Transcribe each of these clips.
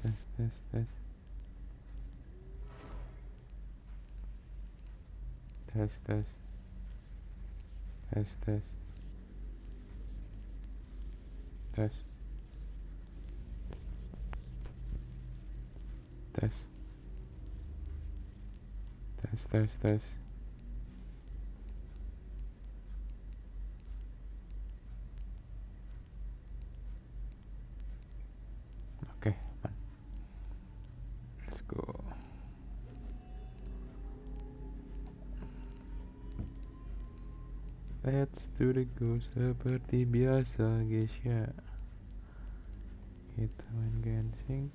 tes tes tes tes tes tes tes tes tes. Oke, let's go. Let's do the go seperti biasa guys ya. Kita main Genshin.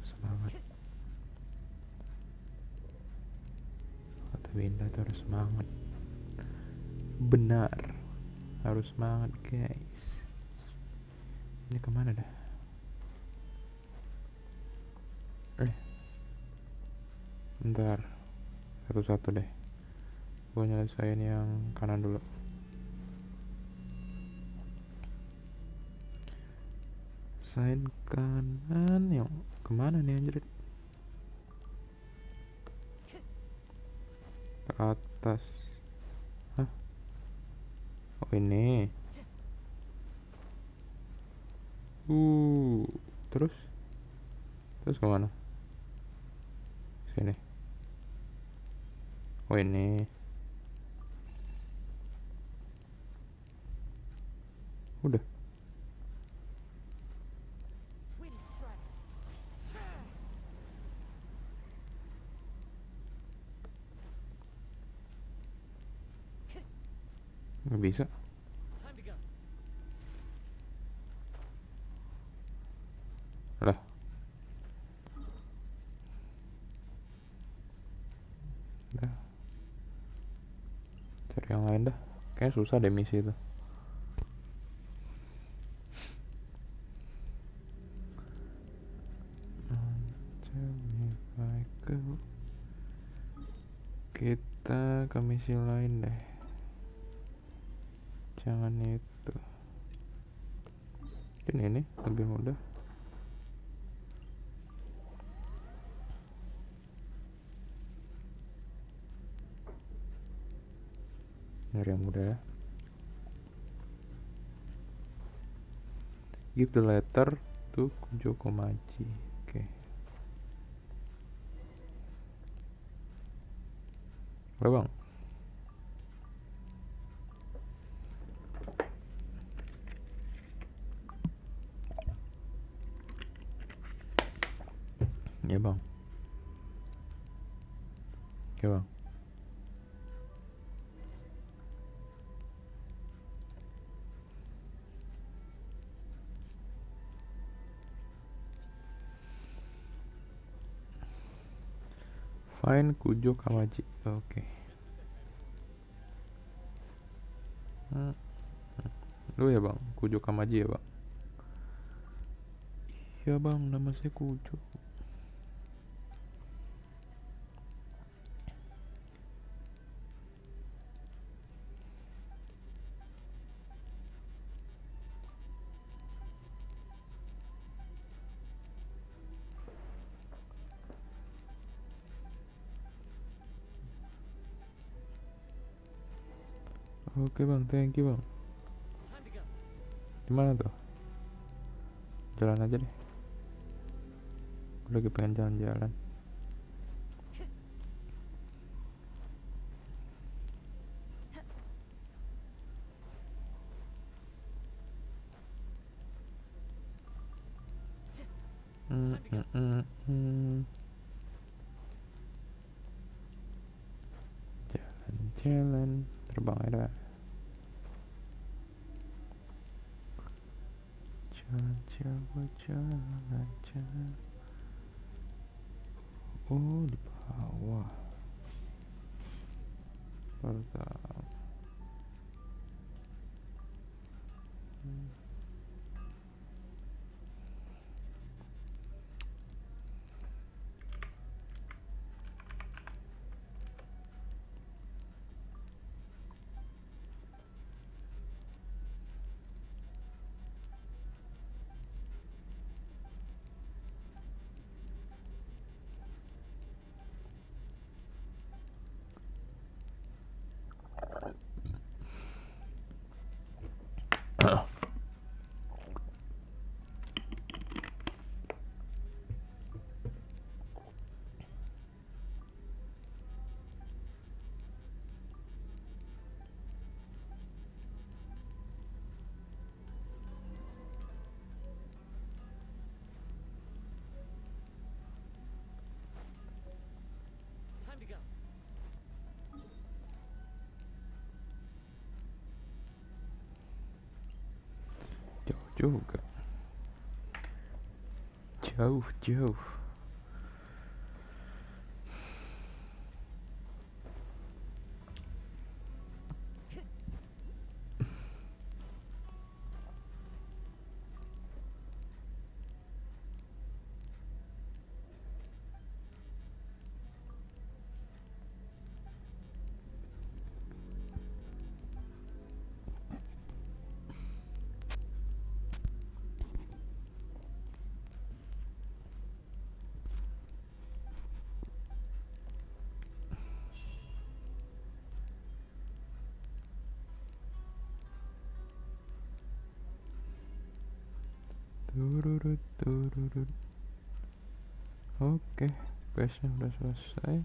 Semangat. Kata Winda tuh harus semangat. Benar, harus semangat guys. Ini kemana dah? Bentar, satu-satu deh. Gue nyelesain yang kanan dulu. Sign kanan yang kemana nih anjir? Ke atas. Hah? Oh ini. Terus? Terus kemana? Sini. Oh ini. Udah. Nggak bisa. Lah. Dah. Cari yang lain dah. Kayaknya susah deh misi itu. Kita ke misi lain deh. Jangan itu. Ini lebih mudah. Nyari yang mudah ya. Give the letter to Kujokomachi. Oke. Bang. Ya bang. Oke bang. Find Kujokomachi. Oke. Lu ya bang, Kujokomachi ya bang. Iya bang, nama saya Kujo. Oke bang, thank you bang. Gimana tuh? Jalan aja deh. Gue lagi pengen jalan-jalan. Jalan-jalan, terbang ada. Jalan. Oh di bawah. Pertama. juga. Jauh. Tururut. Oke, questnya udah selesai.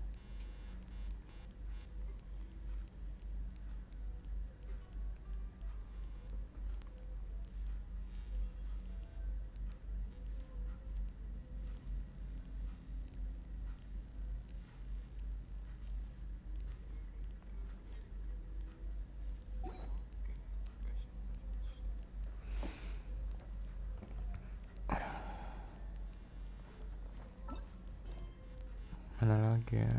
Mana lagi ya?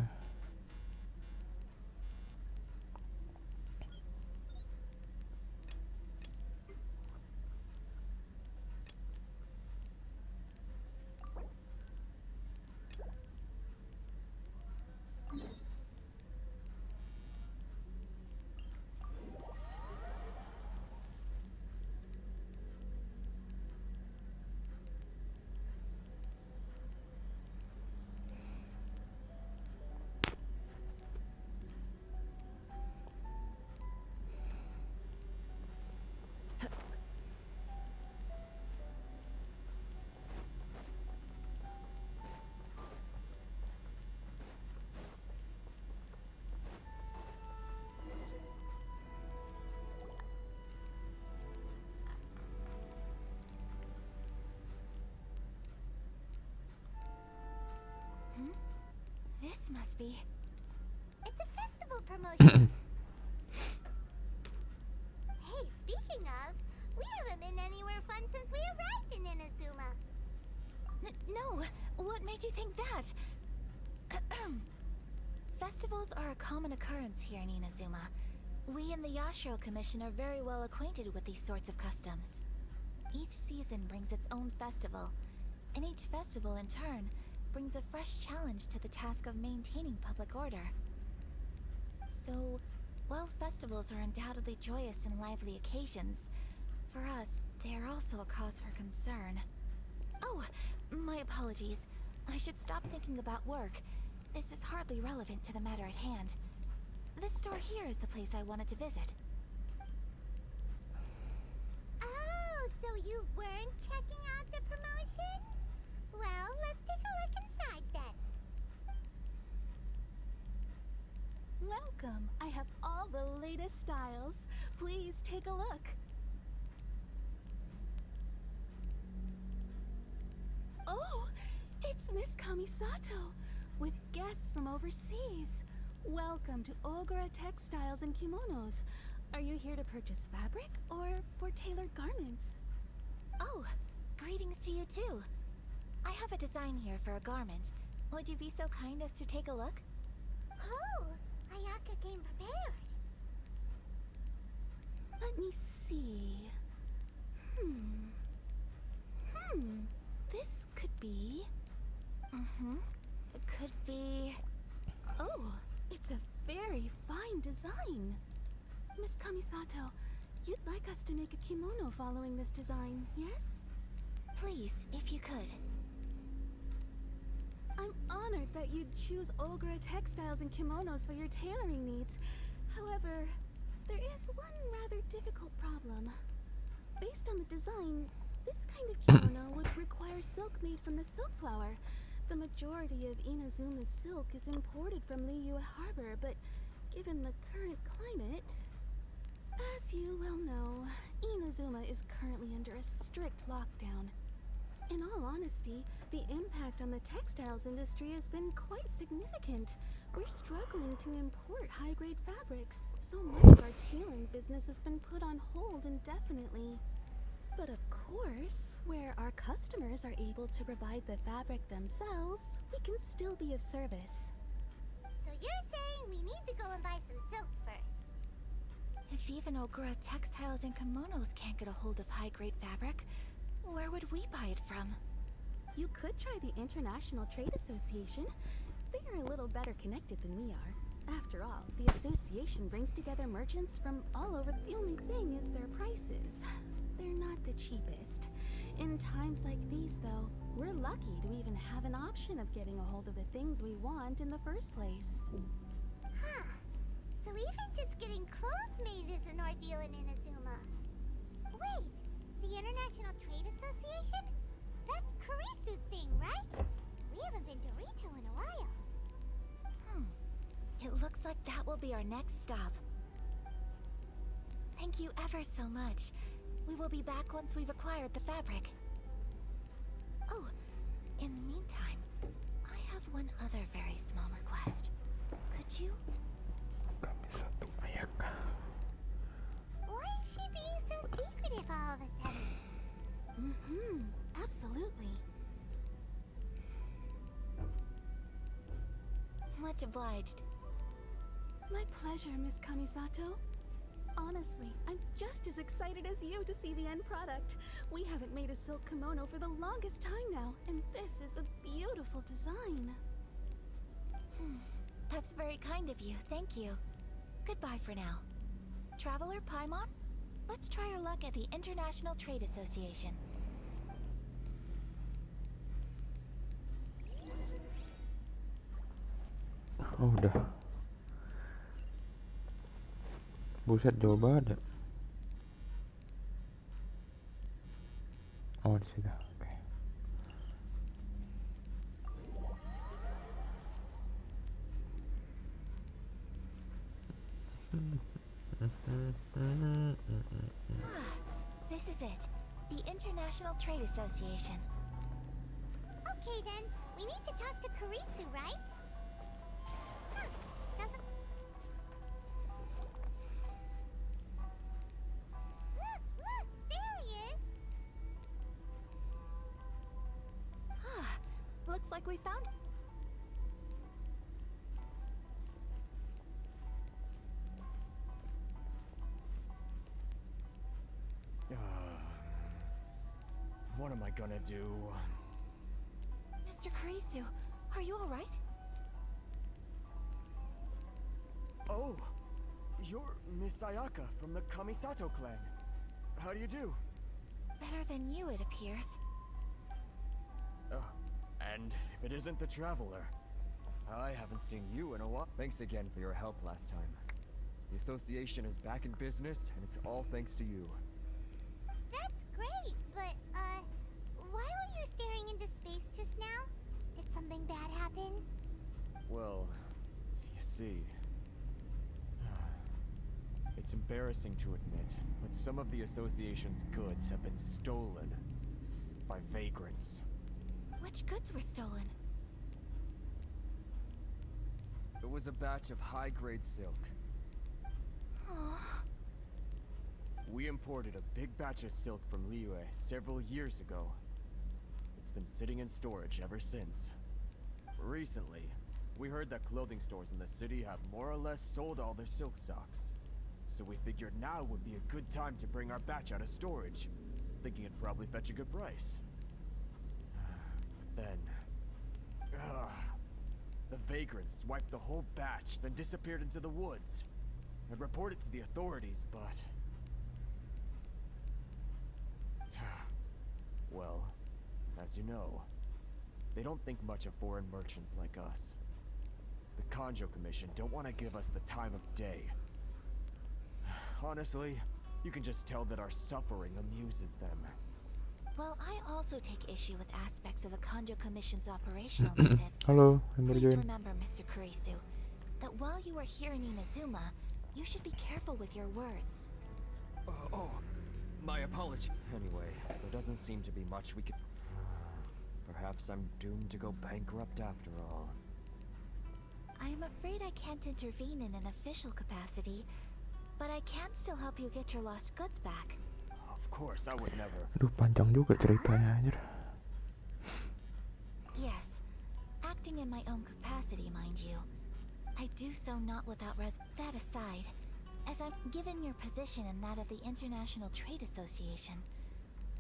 This must be... It's a festival promotion! Hey, speaking of, we haven't been anywhere fun since we arrived in Inazuma. No, what made you think that? Festivals are a common occurrence here in Inazuma. We in the Yashiro Commission are very well acquainted with these sorts of customs. Each season brings its own festival, and each festival in turn brings a fresh challenge to the task of maintaining public order. So, while festivals are undoubtedly joyous and lively occasions, for us, they are also a cause for concern. Oh, my apologies. I should stop thinking about work. This is hardly relevant to the matter at hand. This store here is the place I wanted to visit. Oh, so you weren't checking out the promotion? Well, let's take a look inside then. Welcome. I have all the latest styles. Please take a look. Oh, it's Miss Kamisato with guests from overseas. Welcome to Ogura Textiles and Kimonos. Are you here to purchase fabric or for tailored garments? Oh, greetings to you too. I have a design here for a garment. Would you be so kind as to take a look? Oh, Ayaka came prepared. Let me see. This could be... Could be... Oh, it's a very fine design. Miss Kamisato, you'd like us to make a kimono following this design, yes? Please, if you could. I'm honored that you'd choose Ogura Textiles and Kimonos for your tailoring needs. However, there is one rather difficult problem. Based on the design, this kind of kimono would require silk made from the silk flower. The majority of Inazuma's silk is imported from Liyue Harbor, but given the current climate... As you well know, Inazuma is currently under a strict lockdown. In all honesty, the impact on the textiles industry has been quite significant. We're struggling to import high-grade fabrics. So much of our tailoring business has been put on hold indefinitely. But of course, where our customers are able to provide the fabric themselves, we can still be of service. So you're saying we need to go and buy some silk first? If even Ogura Textiles and Kimonos can't get a hold of high-grade fabric, where would we buy it from? You could try the International Trade Association. They are a little better connected than we are. After all, the association brings together merchants from all over. The only thing is their prices. They're not the cheapest. In times like these, though, we're lucky to even have an option of getting a hold of the things we want in the first place. Huh. So even just getting clothes made is an ordeal in Inazuma. Wait, the International Trade Association? That's Kurisu's thing, right? We haven't been to Rito in a while. It looks like that will be our next stop. Thank you ever so much. We will be back once we've acquired the fabric. Oh, in the meantime, I have one other very small request. Could you? Kami satu ayaka. Why is she being so secretive all of a sudden? Absolutely. Much obliged. My pleasure, Miss Kamisato. Honestly, I'm just as excited as you to see the end product. We haven't made a silk kimono for the longest time now, and this is a beautiful design. That's very kind of you, thank you. Goodbye for now. Traveler Paimon, let's try our luck at the International Trade Association. Oh udah. Buset jauh banget ya. Oh di situ. Oke. This is it, the International Trade Association. Okay then, we need to talk to Kurisu, right? Huh, doesn't... Look, there he is! Looks like we found... What am I gonna do? Mr. Kurisu, are you alright? Oh, you're Miss Sayaka from the Kamisato clan. How do you do? Better than you, it appears. And if it isn't the Traveler, I haven't seen you in a while. Thanks again for your help last time. The association is back in business, and it's all thanks to you. That's great, but, why were you staring into space just now? Did something bad happen? Well, you see... It's embarrassing to admit, but some of the association's goods have been stolen by vagrants. Which goods were stolen? It was a batch of high-grade silk. Aww. We imported a big batch of silk from Liyue several years ago. It's been sitting in storage ever since. Recently, we heard that clothing stores in the city have more or less sold all their silk stocks. So we figured now would be a good time to bring our batch out of storage, thinking it'd probably fetch a good price. But then... the vagrants swiped the whole batch, then disappeared into the woods. I reported to the authorities, but... Well, as you know, they don't think much of foreign merchants like us. The Kanjo Commission don't want to give us the time of day. Honestly, you can just tell that our suffering amuses them. Well, I also take issue with aspects of the Kanjo Commission's operational methods. Halo, yang baru Please join. remember, Mr. Kurisu, that while you are here in Inazuma, you should be careful with your words. My apology. Anyway, there doesn't seem to be much we can... Perhaps I'm doomed to go bankrupt after all. I am afraid I can't intervene in an official capacity, but I can still help you get your lost goods back. Of course, I would never. Aduh, panjang juga ceritanya anjir. Yes, acting in my own capacity, mind you. I do so not without that aside, as I'm given your position and that of the International Trade Association,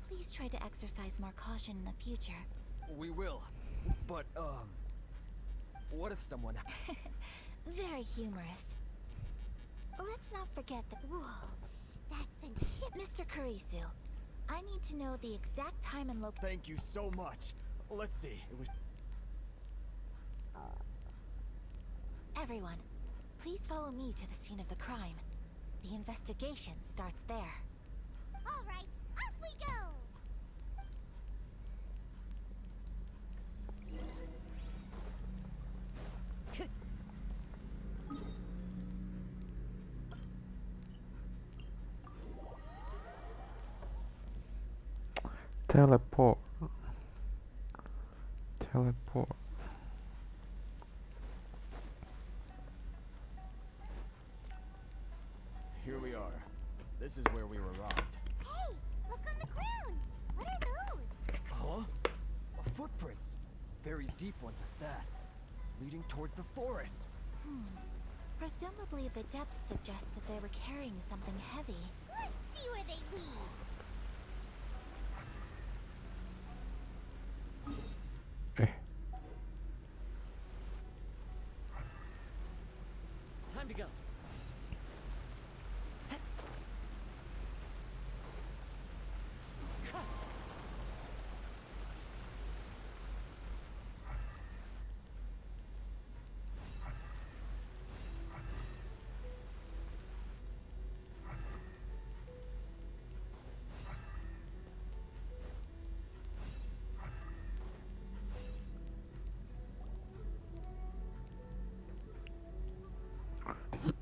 please try to exercise more caution in the future. We will. But, what if someone... Very humorous. Let's not forget that. Whoa, that's in ship. Mr. Kurisu, I need to know the exact time and location. Thank you so much. Let's see, it was... Everyone, please follow me to the scene of the crime. The investigation starts there. All right, off we go. Teleport. Here we are. This is where we were robbed. Hey, look on the ground. What are those? Huh? Footprints. Very deep ones at that. Leading towards the forest. Presumably the depth suggests that they were carrying something heavy. Let's see where they lead. Eh, Time to go.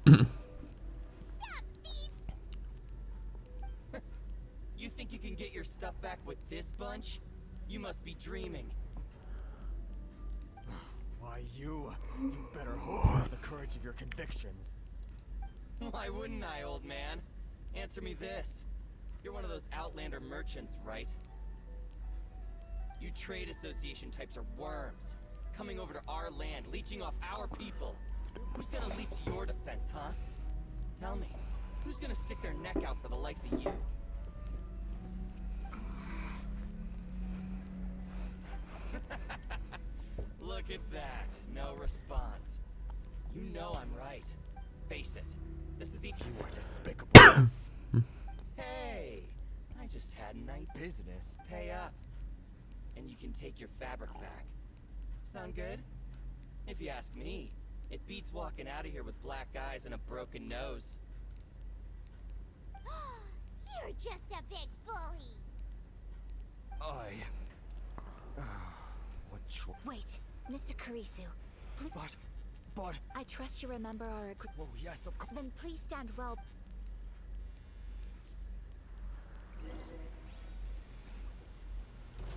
Stop, thief! You think you can get your stuff back with this bunch? You must be dreaming. Why, you better hope you have the courage of your convictions. Why wouldn't I, old man? Answer me this. You're one of those Outlander merchants, right? You trade association types are worms. Coming over to our land, leeching off our people. Who's gonna leap to your defense, huh? Tell me, who's gonna stick their neck out for the likes of you? Look at that. No response. You know I'm right. Face it. This is each. You are despicable. Hey! I just had a night Business. pay up. And you can take your fabric back. Sound good? If you ask me, it beats walking out of here with black eyes and a broken nose. You're just a big bully. What choice? Wait, Mr. Kurisu, please. But... I trust you remember our agreement. Oh, yes, of course. Then please stand well.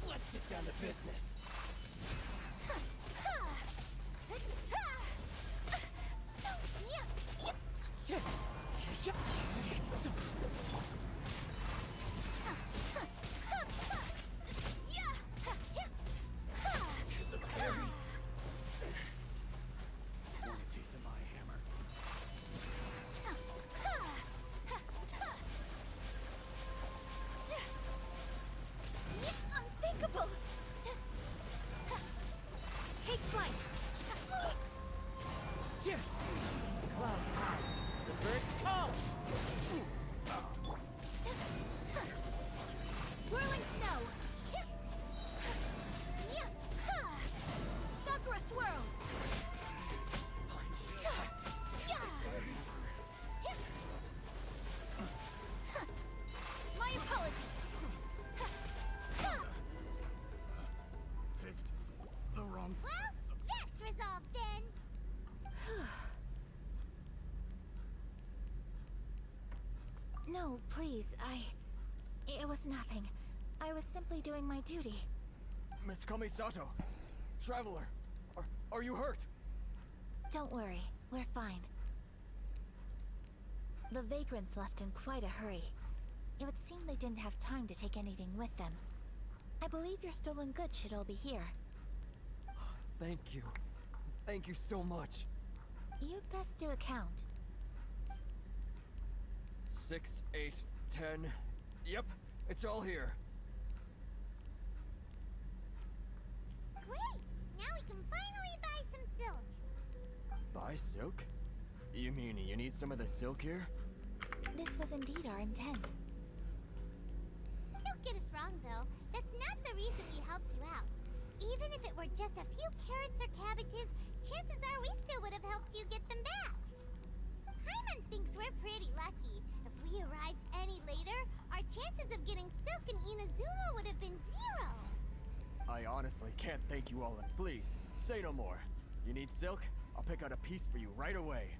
Let's get down to business. Unthinkable! Take flight! Clouds high. The birds call. Whirling snow! Sakura swirl! My apologies! Well, that's resolved then. No, please, it was nothing. I was simply doing my duty. Miss Kamisato. Traveler. Are you hurt? Don't worry, we're fine. The vagrants left in quite a hurry. It would seem they didn't have time to take anything with them. I believe your stolen goods should all be here. Thank you. Thank you so much. You'd best do a count. 6, 8, 10. Yep, it's all here. Great! Now we can finally buy some silk. Buy silk? You mean you need some of the silk here? This was indeed our intent. Don't get us wrong, though. That's not the reason we helped you out. Even if it were just a few carrots or cabbages, chances are we still would have helped you get them back. Hyman thinks we're pretty lucky. If we arrived any later, our chances of getting silk in Inazuma would have been 0. I honestly can't thank you all. Please, say no more. You need silk? I'll pick out a piece for you right away.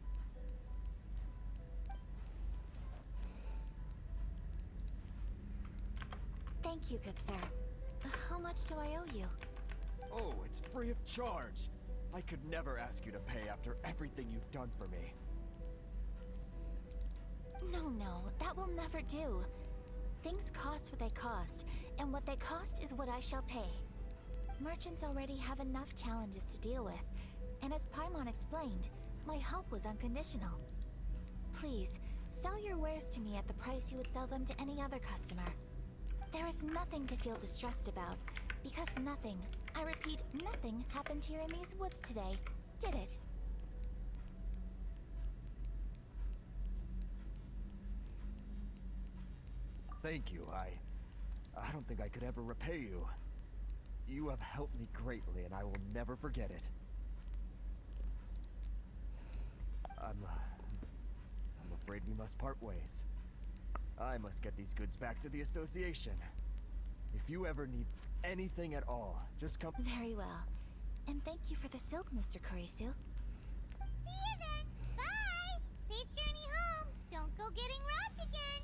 Thank you, good sir. How much do I owe you? Oh, it's free of charge. I could never ask you to pay after everything you've done for me. No, that will never do. Things cost what they cost, and what they cost is what I shall pay. Merchants already have enough challenges to deal with, and as Paimon explained, my help was unconditional. Please, sell your wares to me at the price you would sell them to any other customer. There is nothing to feel distressed about, because nothing, I repeat, nothing happened here in these woods today, did it? Thank you. I don't think I could ever repay you. You have helped me greatly, and I will never forget it. I'm afraid we must part ways. I must get these goods back to the association. If you ever need anything at all, just come. Very well. And thank you for the silk, Mr. Kurisu. See you then. Bye. Safe journey home. Don't go getting robbed again.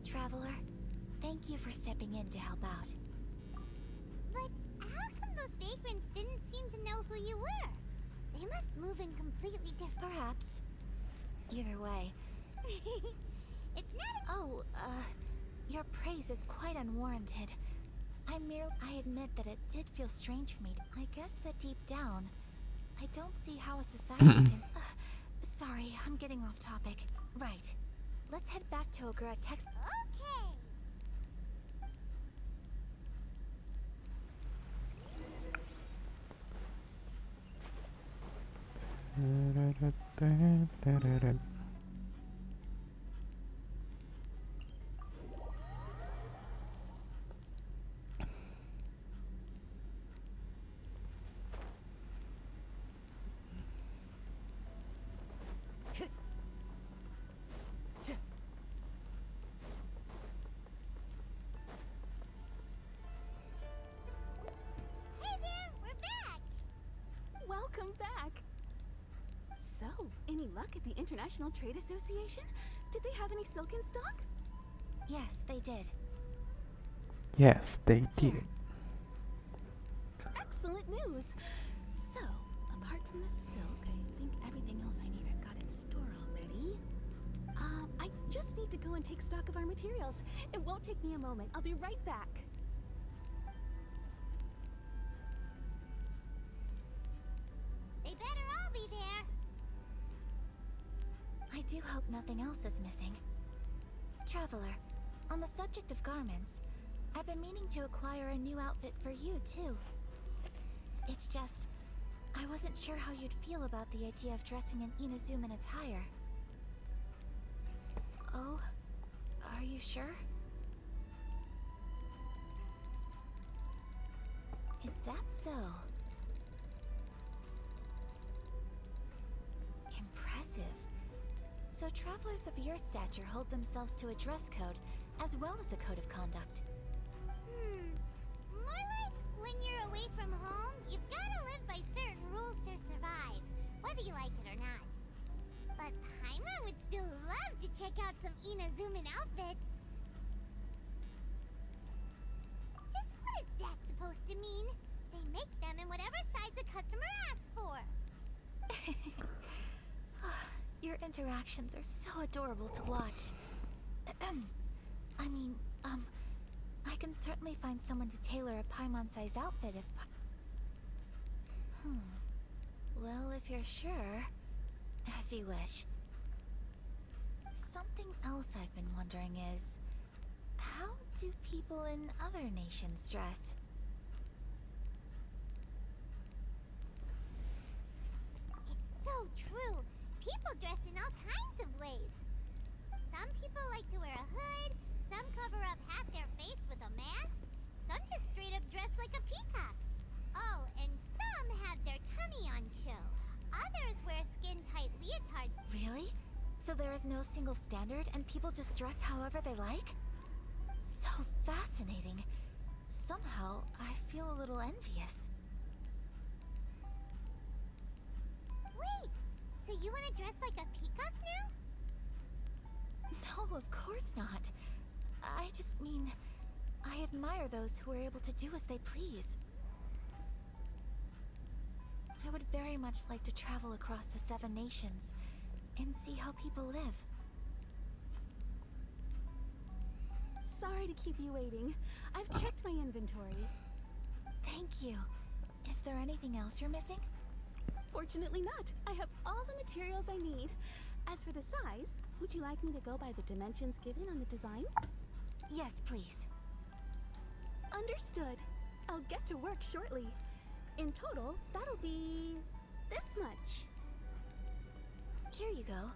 Traveler, thank you for stepping in to help out. But how come those vagrants didn't seem to know who you were? They must move in completely different. Perhaps. Either way. It's not a... Oh, your praise is quite unwarranted. I admit that it did feel strange for me. I guess that deep down, I don't see how a society can... sorry, I'm getting off topic. Right. Let's head back to Ogura Text... Okay. Hey there, we're back. Welcome back. So, any luck at the International Trade Association? Did they have any silk in stock? Yes, they did. Yes, they did. Excellent news. So, apart from the silk, I think everything else I need I've got in store already. I just need to go and take stock of our materials. It won't take me a moment. I'll be right back. They better all be there. I do hope nothing else is missing. Traveler, on the subject of garments, I've been meaning to acquire a new outfit for you, too. It's just, I wasn't sure how you'd feel about the idea of dressing in Inazuman attire. Oh, are you sure? Is that so? Impressive. So travelers of your stature hold themselves to a dress code, as well as a code of conduct. More like when you're away from home, you've gotta live by certain rules to survive, whether you like it or not. But Paimon would still love to check out some Inazuman outfits. Just what is that supposed to mean? They make them in whatever size the customer asks for. You're Your interactions are so adorable to watch. I mean, I can certainly find someone to tailor a Paimon-size outfit if Well, if you're sure, as you wish. Something else I've been wondering is, how do people in other nations dress? It's so true. People dress in all kinds of ways. Some people like to wear a hood, some cover up half their face with a mask, some just straight up dress like a peacock. Oh, and some have their tummy on show. Others wear skin-tight leotards. Really? So there is no single standard and people just dress however they like? So fascinating. Somehow, I feel a little envious. Wait, so you want to dress like a peacock now? No, of course not. I just mean, I admire those who are able to do as they please. I would very much like to travel across the 7 nations and see how people live. Sorry to keep you waiting. I've checked my inventory. Thank you. Is there anything else you're missing? Fortunately not. I have all the materials I need. As for the size, would you like me to go by the dimensions given on the design? Yes, please. Understood. I'll get to work shortly. In total, that'll be this much. Here you go.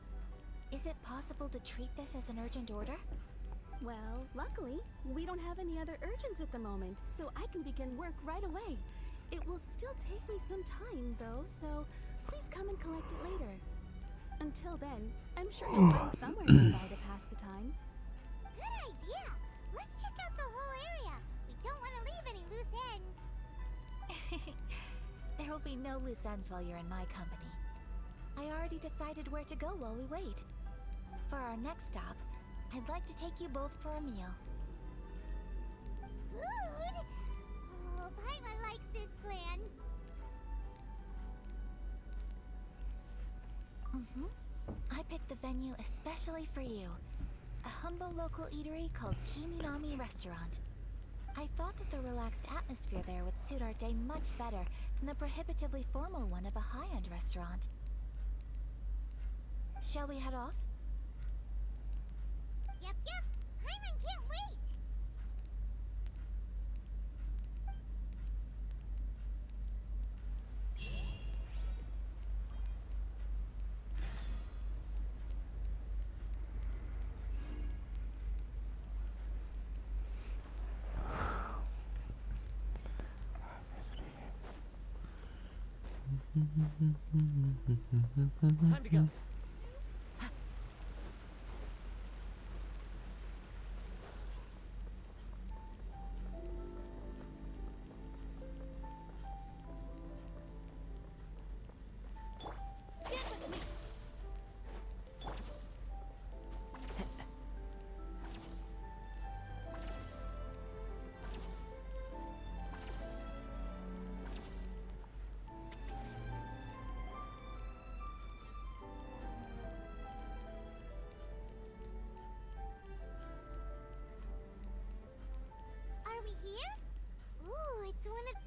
Is it possible to treat this as an urgent order? Well, luckily, we don't have any other urgents at the moment, so I can begin work right away. It will still take me some time, though, so please come and collect it later. Until then, I'm sure you'll find somewhere nearby to pass the time. Good idea. Let's check out the whole area. We don't want to leave any loose ends. There will be no loose ends while you're in my company. I already decided where to go while we wait. For our next stop, I'd like to take you both for a meal. Food? Oh, Paimon likes this plan. I picked the venue especially for you. A humble local eatery called Kiminami Restaurant. I thought that the relaxed atmosphere there would suit our day much better than the prohibitively formal one of a high-end restaurant. Shall we head off? Yep. Paimon can't wait. Time to go. Are we here? Ooh, it's one of...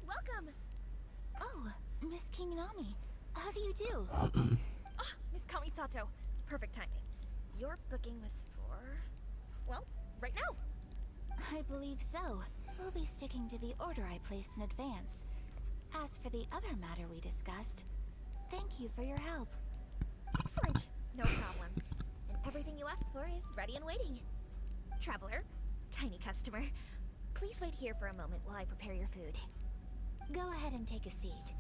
Welcome! Oh, Miss Kiminami. How do you do? Miss Kamisato. Perfect timing. Your booking was for... well, right now. I believe so. We'll be sticking to the order I placed in advance. As for the other matter we discussed, thank you for your help. Excellent. No problem. And everything you asked for is ready and waiting. Traveler, tiny customer, please wait here for a moment while I prepare your food. Go ahead and take a seat.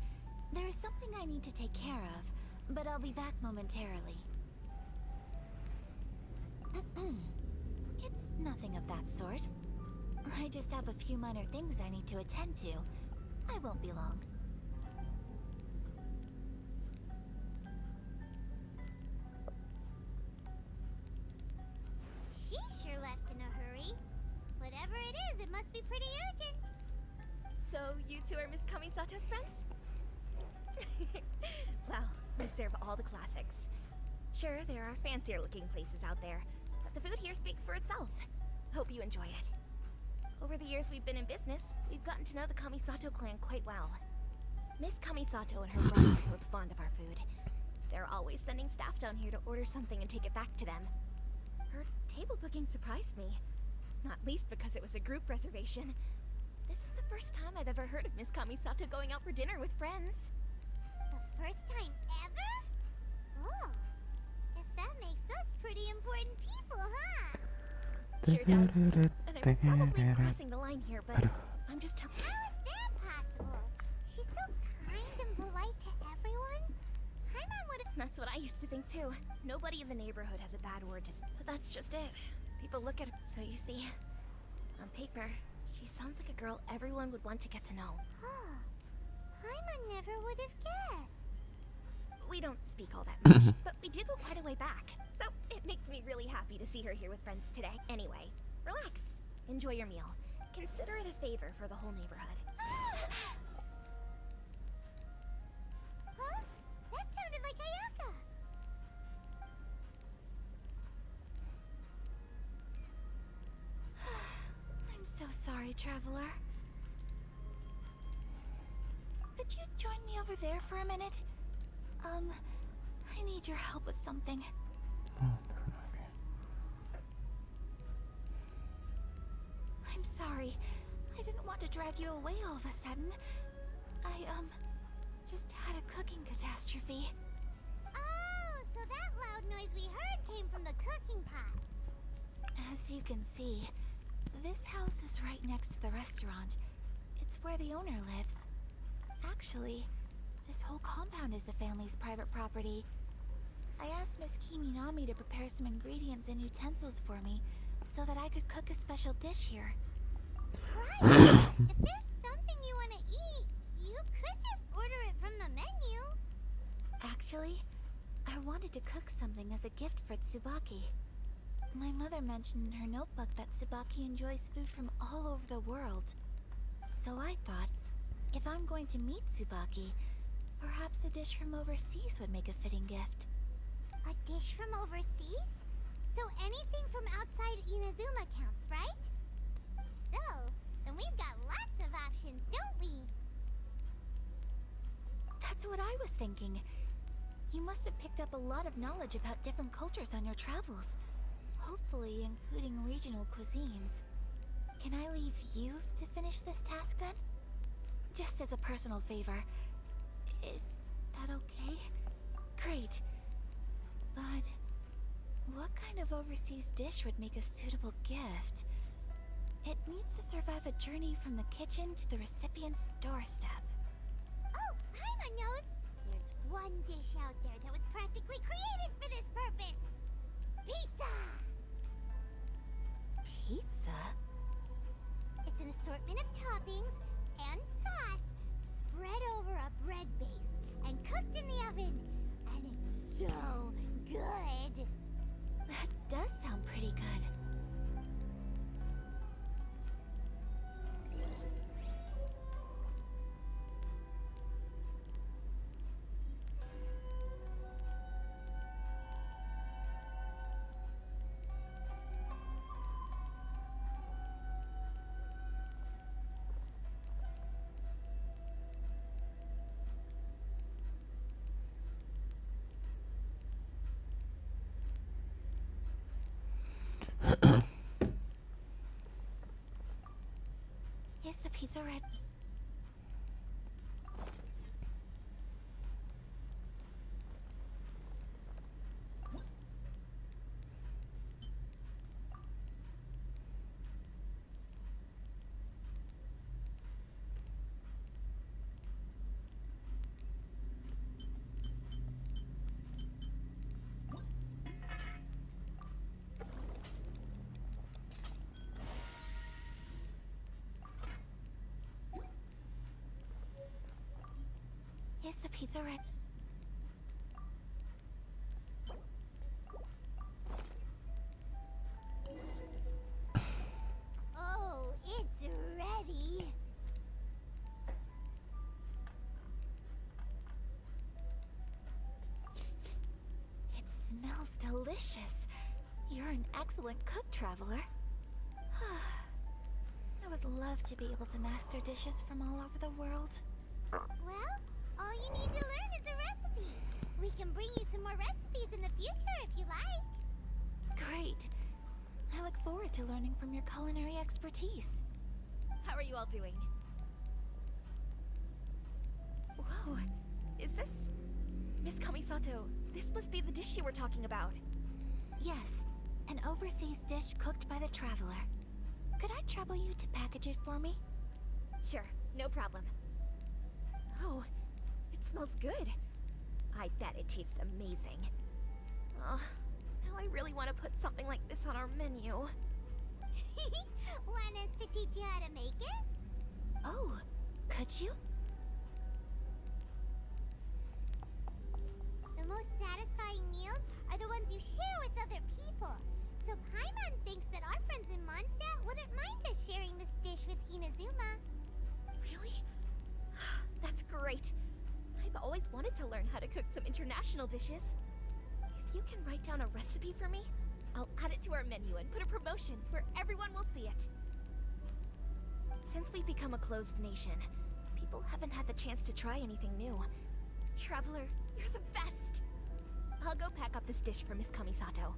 There is something I need to take care of, but I'll be back momentarily. It's nothing of that sort. I just have a few minor things I need to attend to. I won't be long. She sure left in a hurry. Whatever it is, it must be pretty urgent. So, you two are Miss Kamisato's friends? Well, we serve all the classics. Sure, there are fancier looking places out there, but the food here speaks for itself. Hope you enjoy it. Over the years we've been in business, we've gotten to know the Kamisato clan quite well. Miss Kamisato and her brother are both fond of our food. They're always sending staff down here to order something and take it back to them. Her table booking surprised me. Not least because it was a group reservation. This is the first time I've ever heard of Miss Kamisato going out for dinner with friends. The first time ever? Oh, guess that makes us pretty important people, huh? Sure does. And I'm probably crossing the line here, but I'm just telling. How is that possible? She's so kind and polite to everyone. Paimon would have. That's what I used to think too. Nobody in the neighborhood has a bad word to say. But that's just it. People look at her. So you see, on paper, she sounds like a girl everyone would want to get to know. Huh. Paimon never would have guessed. We don't speak all that much, but we do go quite a way back. So it makes me really happy to see her here with friends today. Anyway, relax. Enjoy your meal. Consider it a favor for the whole neighborhood. Huh? That sounded like Ayaka. I'm so sorry, traveler. Could you join me over there for a minute? I need your help with something. I'm sorry. I didn't want to drag you away all of a sudden. I, just had a cooking catastrophe. Oh, so that loud noise we heard came from the cooking pot. As you can see, this house is right next to the restaurant. It's where the owner lives. Actually, this whole compound is the family's private property. I asked Miss Kiminami to prepare some ingredients and utensils for me so that I could cook a special dish here. Right. If there's something you want to eat, you could just order it from the menu. Actually, I wanted to cook something as a gift for Tsubaki. My mother mentioned in her notebook that Tsubaki enjoys food from all over the world. So I thought, if I'm going to meet Tsubaki, perhaps a dish from overseas would make a fitting gift. A dish from overseas? So anything from outside Inazuma counts, right? So, then we've got lots of options, don't we? That's what I was thinking. You must have picked up a lot of knowledge about different cultures on your travels. Hopefully including regional cuisines. Can I leave you to finish this task then? Just as a personal favor. Is that okay? Great. But what kind of overseas dish would make a suitable gift? It needs to survive a journey from the kitchen to the recipient's doorstep. Oh, Paimon knows! There's one dish out there that was practically created for this purpose! Pizza! Pizza? It's an assortment of toppings and sauce spread over a bread base and cooked in the oven. And it's so good! That does sound pretty good. Is the pizza ready? Is the pizza ready? Oh, it's ready! delicious. You're an excellent cook, Traveler. I would love to be able to master dishes from all over the world. Well, all you need to learn is a recipe. We can bring you some more recipes in the future if you like. Great. I look forward to learning from your culinary expertise. How are you all doing? Whoa, is this... Miss Kamisato, this must be the dish you were talking about. Yes, an overseas dish cooked by the Traveler. Could I trouble you to package it for me? Sure, no problem. Oh, it smells good. I bet it tastes amazing. Oh, now I really want to put something like this on our menu. Want us to teach you how to make it? Oh, could you? The most satisfying meals are the ones you share with other people. So Paimon thinks that our friends in Mondstadt wouldn't mind us sharing this dish with Inazuma. Really? That's great. I've always wanted to learn how to cook some international dishes. If you can write down a recipe for me, I'll add it to our menu and put a promotion where everyone will see it. Since we've become a closed nation, people haven't had the chance to try anything new. Traveler, you're the best! I'll go pack up this dish for Miss Kamisato.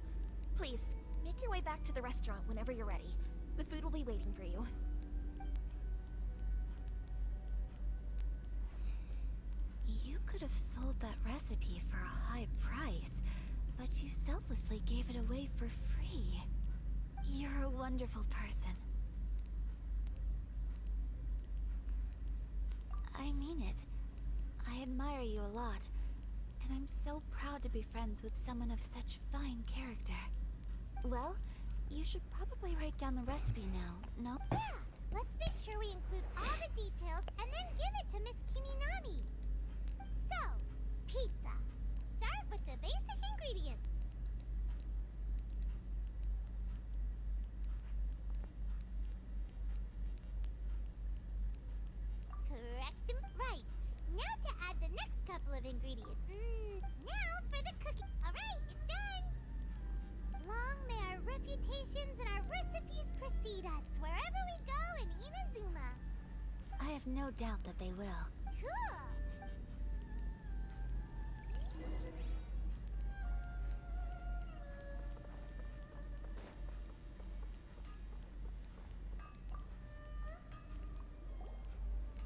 Please, make your way back to the restaurant whenever you're ready. The food will be waiting for you. You could have sold that recipe for a high price, but you selflessly gave it away for free. You're a wonderful person. I mean it. I admire you a lot, and I'm so proud to be friends with someone of such fine character. Well, you should probably write down the recipe now, no? Yeah, let's make sure we include all the details and then give it to Miss Kiminami. So, pizza. Start with the basic ingredients. Correct 'em right. Now to add the next couple of ingredients. Now for the cooking. Alright, it's done. Long may our reputations and our recipes precede us wherever we go in Inazuma. I have no doubt that they will. Cool.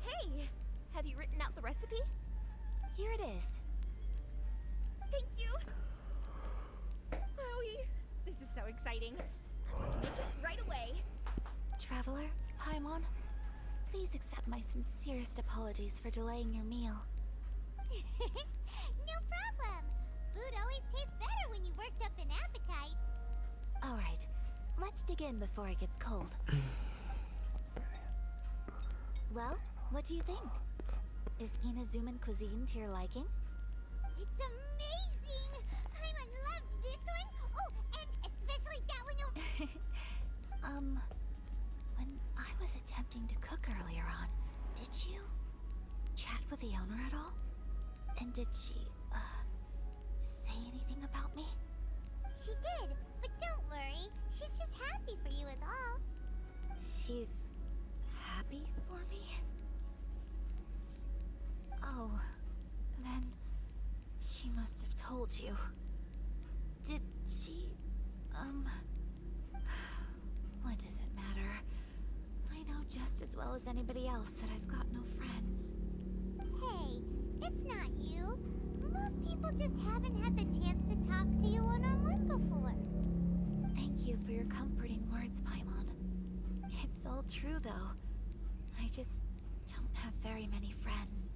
Hey! Have you written out the recipe? Here it is. Thank you! Wowie! This is so exciting. I want to make it right away. Traveler, Paimon, please accept my sincerest apologies for delaying your meal. No problem. Food always tastes better when you worked up an appetite. All right, let's dig in before it gets cold. Well, what do you think? Is Inazuman cuisine to your liking? It's amazing! Paimon loved this one! Oh, and especially that one When I was attempting to cook earlier on, did you chat with the owner at all? And did she, say anything about me? She did, but don't worry. She's just happy for you is all. She's happy for me? Oh, then she must have told you. Did she, what does it matter? I know just as well as anybody else that I've got no friends. Hey, it's not you. Most people just haven't had the chance to talk to you one-on-one before. Thank you for your comforting words, Paimon. It's all true, though. I just don't have very many friends.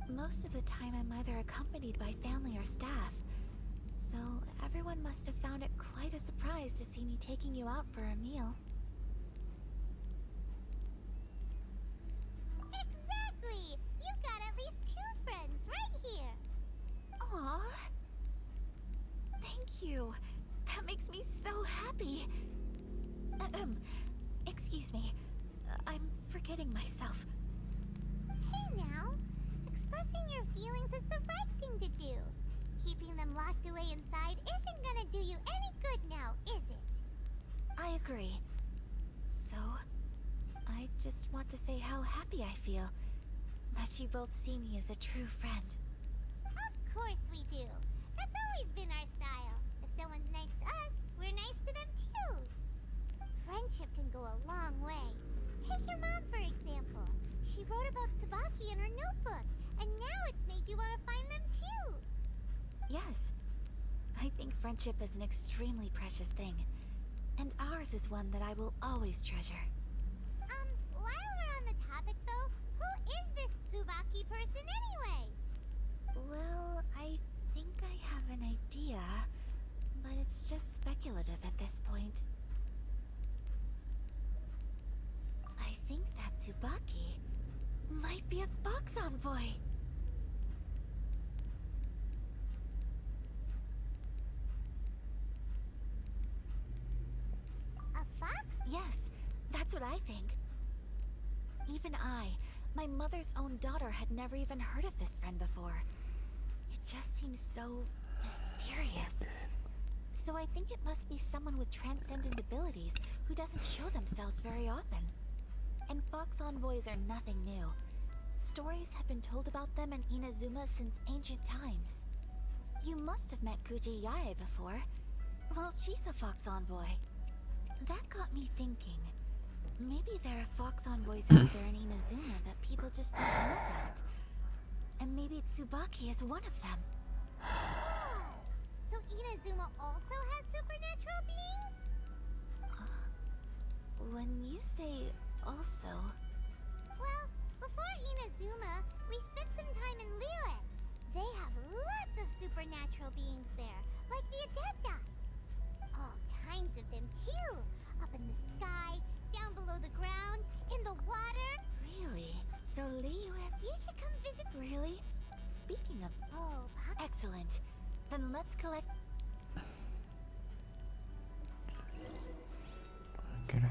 Most of the time I'm either accompanied by family or staff. So everyone must have found it quite a surprise to see me taking you out for a meal. Exactly! You've got at least 2 friends right here. Aww. Thank you. That makes me so happy. Excuse me. I'm forgetting myself. Hey now, expressing your feelings is the right thing to do. Keeping them locked away inside isn't gonna do you I agree. So, I just want to say how happy I feel that you both see me as a true friend. Of course we do. That's always been our style. If someone's nice to us, we're nice to them too. Friendship can go a long way. Take your mom, for example. She wrote about Tsubaki in her notebook, and now it's made you want to find them too. Yes, I think friendship is an extremely precious thing, and ours is one that I will always treasure. While we're on the topic though, who is this Tsubaki person anyway? Well, I think I have an idea, but it's just speculative at this point. I think that Tsubaki might be a fox envoy. A fox? Yes, that's what I think. Even I, my mother's own daughter, had never even heard of this friend before. It just seems so mysterious. So I think it must be someone with transcendent abilities who doesn't show themselves very often. And fox envoys are nothing new. Stories have been told about them in Inazuma since ancient times. You must have met Kuji Yae before. Well, she's a fox envoy. That got me thinking. Maybe there are fox envoys out there in Inazuma that people just don't know about. And maybe Tsubaki is one of them. So Inazuma also has supernatural beings? When you say also... Well, before Inazuma, we spent some time in Liyue. They have lots of supernatural beings there, like the Adepti. All kinds of them too. Up in the sky, down below the ground, in the water. Really? So Liyue... You should come visit. Really? Speaking of... Oh, Excellent. Then let's collect... Okay.